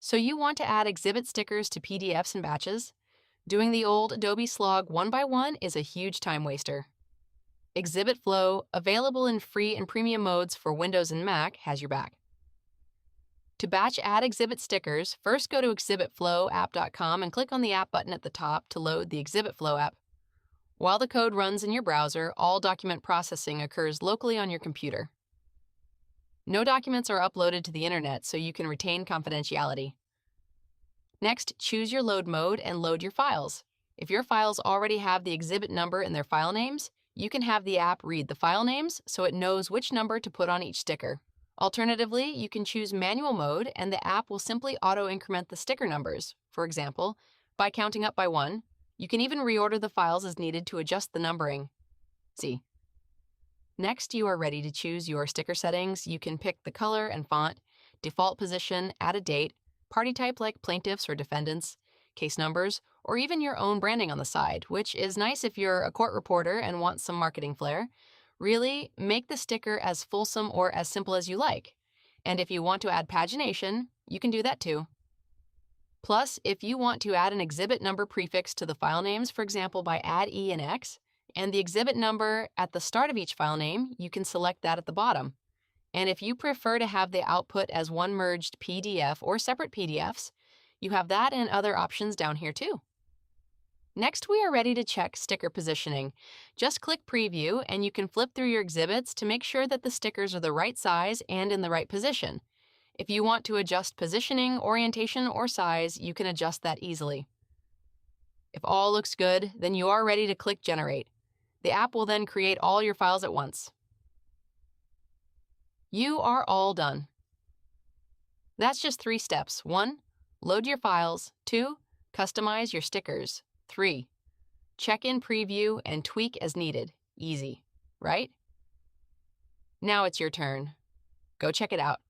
So you want to add exhibit stickers to PDFs and batches? Doing the old Adobe slog one by one is a huge time waster. Exhibit Flow, available in free and premium modes for Windows and Mac, has your back. To batch add exhibit stickers, first go to exhibitflowapp.com and click on the app button at the top to load the Exhibit Flow app. While the code runs in your browser, all document processing occurs locally on your computer. No documents are uploaded to the internet, so you can retain confidentiality. Next, choose your load mode and load your files. If your files already have the exhibit number in their file names, you can have the app read the file names so it knows which number to put on each sticker. Alternatively, you can choose manual mode and the app will simply auto-increment the sticker numbers, for example, by counting up by 1. You can even reorder the files as needed to adjust the numbering. See. Next, you are ready to choose your sticker settings. You can pick the color and font, default position, add a date, party type like plaintiffs or defendants, case numbers, or even your own branding on the side, which is nice if you're a court reporter and want some marketing flair. Really, make the sticker as fulsome or as simple as you like. And if you want to add pagination, you can do that too. Plus, if you want to add an exhibit number prefix to the file names, for example by add E and X, and the exhibit number at the start of each file name, you can select that at the bottom. And if you prefer to have the output as one merged PDF or separate PDFs, you have that and other options down here too. Next, we are ready to check sticker positioning. Just click Preview and you can flip through your exhibits to make sure that the stickers are the right size and in the right position. If you want to adjust positioning, orientation, or size, you can adjust that easily. If all looks good, then you are ready to click Generate. The app will then create all your files at once. You are all done. That's just 3 steps. 1. Load your files. 2. Customize your stickers. 3. Check in Preview and tweak as needed. Easy, right? Now it's your turn. Go check it out.